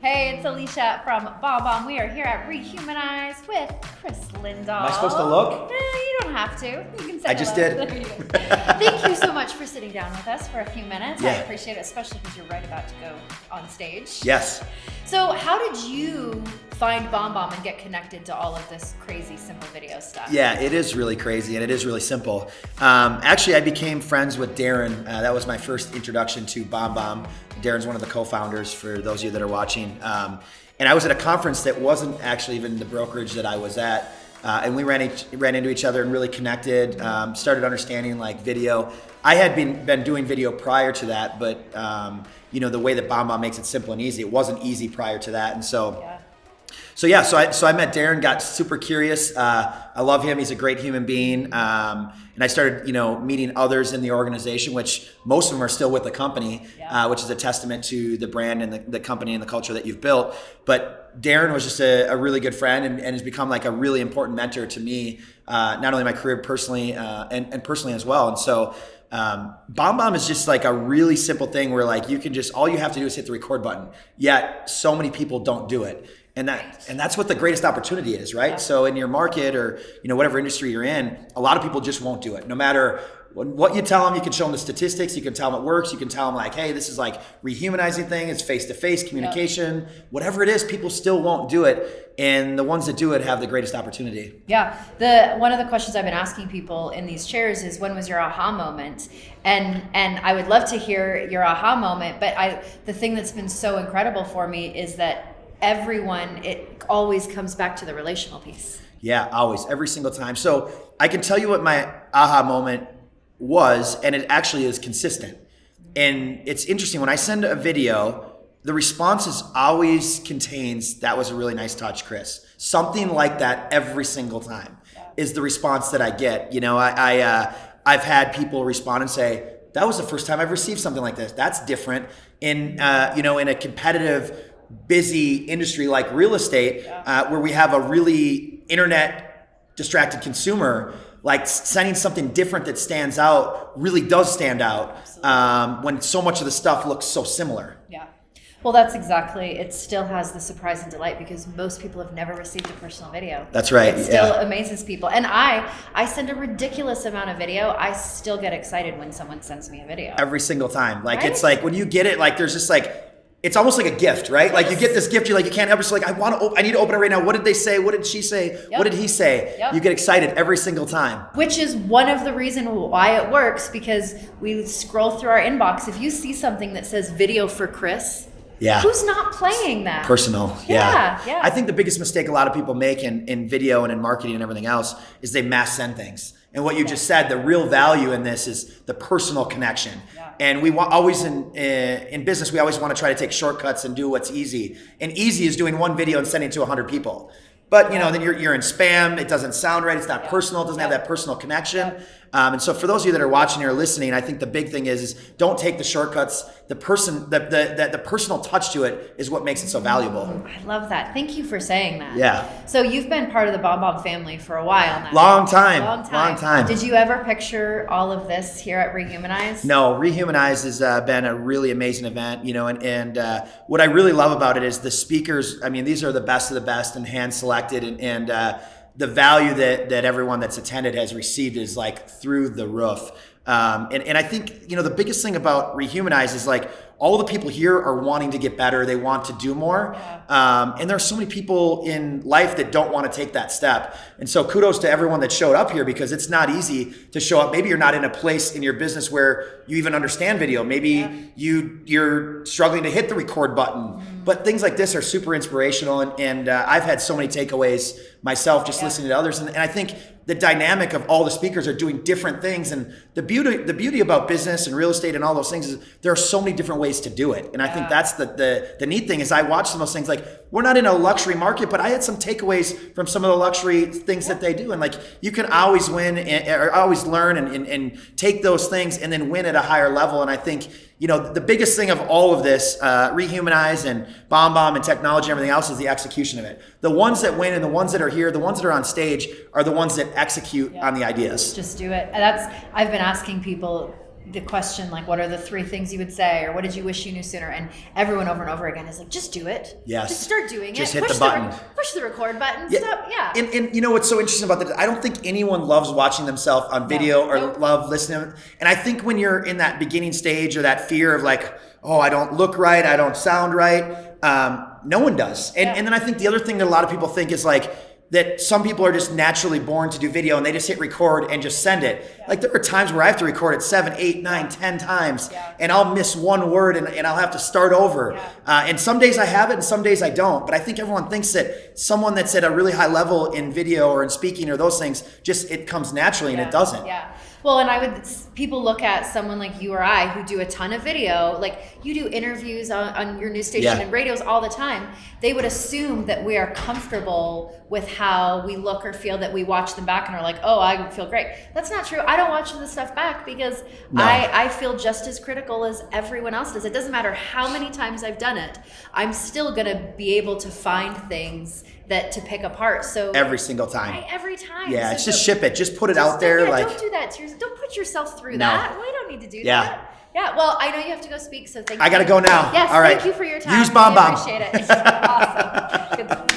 Hey, it's Alicia from BombBomb. We are here at Rehumanize with Kris Lindahl. Am I supposed to look? You don't have to. You can say I just hello. did. Thank you so much for sitting down with us for a few minutes. Yeah. I appreciate it, especially because you're right about to go on stage. Yes. So how did you find BombBomb and get connected to all of this crazy, simple video stuff? Yeah, it is really crazy and it is really simple. Actually, I became friends with Darren. That was my first introduction to BombBomb. Darren's one of the co-founders, for those of you that are watching. And I was at a conference that wasn't actually even the brokerage that I was at. And we ran into each other and really connected, started understanding like video. I had been doing video prior to that, but you know, the way that BombBomb makes it simple and easy, it wasn't easy prior to that. And so I met Darren, got super curious. I love him. He's a great human being. And I started, meeting others in the organization, which most of them are still with the company, which is a testament to the brand and the company and the culture that you've built. But Darren was just a really good friend and has become like a really important mentor to me, not only my career personally and personally as well. And so BombBomb is just like a really simple thing where like you can just, all you have to do is hit the record button. Yet so many people don't do it. And that's what the greatest opportunity is, right? Yeah. So in your market or whatever industry you're in, a lot of people just won't do it. No matter what you tell them, you can show them the statistics, you can tell them it works, you can tell them like, hey, this is like rehumanizing thing, it's face-to-face communication, whatever it is, people still won't do it. And the ones that do it have the greatest opportunity. Yeah, one of the questions I've been asking people in these chairs is, when was your aha moment? And I would love to hear your aha moment, but the thing that's been so incredible for me is that it always comes back to the relational piece. Yeah, always, every single time. So I can tell you what my aha moment was, and it actually is consistent. And it's interesting, when I send a video, the responses always contains, "That was a really nice touch, Kris." Something like that every single time is the response that I get. I've had people respond and say, "That was the first time I've received something like this. That's different." In a competitive, busy industry like real estate, where we have a really internet distracted consumer, like sending something different that stands out really does stand out, when so much of the stuff looks so similar. Yeah. Well, that's exactly, it still has the surprise and delight because most people have never received a personal video. That's right. It still amazes people. And I send a ridiculous amount of video. I still get excited when someone sends me a video. Every single time. Like, It's like when you get it, like there's just like, it's almost like a gift, right? Yes. Like you get this gift, you're like, you can't help it. So like, I need to open it right now. What did they say? What did she say? Yep. What did he say? Yep. You get excited every single time. Which is one of the reasons why it works, because we scroll through our inbox. If you see something that says video for Kris, who's not playing that? Personal, yeah. I think the biggest mistake a lot of people make in video and in marketing and everything else is they mass send things. And what you just said, the real value in this is the personal connection. Yeah. And we always in business, we always want to try to take shortcuts and do what's easy. And easy is doing one video and sending it to 100 people. But then you're in spam. It doesn't sound right. It's not personal. It doesn't have that personal connection. And so for those of you that are watching or listening, I think the big thing is don't take the shortcuts. The personal touch to it is what makes it so valuable. I love that. Thank you for saying that. Yeah. So you've been part of the BombBomb family for a while now. Long time. Did you ever picture all of this here at Rehumanize? No, Rehumanize has been a really amazing event, and what I really love about it is the speakers. I mean, these are the best of the best and hand selected, and the value that everyone that's attended has received is like through the roof. And I think, the biggest thing about Rehumanize is like all the people here are wanting to get better. They want to do more. And there are so many people in life that don't want to take that step. And so kudos to everyone that showed up here, because it's not easy to show up. Maybe you're not in a place in your business where you even understand video. Maybe you're struggling to hit the record button. But things like this are super inspirational. And I've had so many takeaways myself just listening to others. And I think the dynamic of all the speakers are doing different things. And the beauty about business and real estate and all those things is there are so many different ways to do it. And I think that's the neat thing is I watch some of those things. Like, we're not in a luxury market, but I had some takeaways from some of the luxury things that they do. And like, you can always win or always learn and take those things and then win at a higher level. And I think, the biggest thing of all of this, Rehumanize and BombBomb and technology and everything else, is the execution of it. The ones that win and the ones that are here, the ones that are on stage, are the ones that execute on the ideas. Just do it. I've been asking people the question, like, what are the 3 things you would say, or what did you wish you knew sooner? And everyone over and over again is like, just do it. Yes. Just start doing just it. Hit the button. Push the record button. Yeah. Stop. Yeah. And you know what's so interesting about that? I don't think anyone loves watching themselves on video or love listening. And I think when you're in that beginning stage or that fear of like, oh, I don't look right, I don't sound right, no one does. And then I think the other thing that a lot of people think is like, that some people are just naturally born to do video and they just hit record and just send it. Yeah. Like there are times where I have to record it 7, 8, 9, 10 times and I'll miss one word and I'll have to start over. Yeah. And some days I have it and some days I don't. But I think everyone thinks that someone that's at a really high level in video or in speaking or those things, just it comes naturally and it doesn't. Yeah. Well, and people look at someone like you or I who do a ton of video, like you do interviews on your news station and radios all the time. They would assume that we are comfortable with how we look or feel, that we watch them back and are like, oh, I feel great. That's not true. I don't watch the stuff back because I feel just as critical as everyone else does. It doesn't matter how many times I've done it. I'm still going to be able to find things to pick apart. So every single time. Right, every time. Yeah, so it's just ship it. Just put it out there. Don't do that to yourself. Don't put yourself through that. We don't need to do that. Yeah, well, I know you have to go speak, so thank you. I got to go now. Yes, all right. Thank you for your time. Use BombBomb. I appreciate it. Awesome. Good.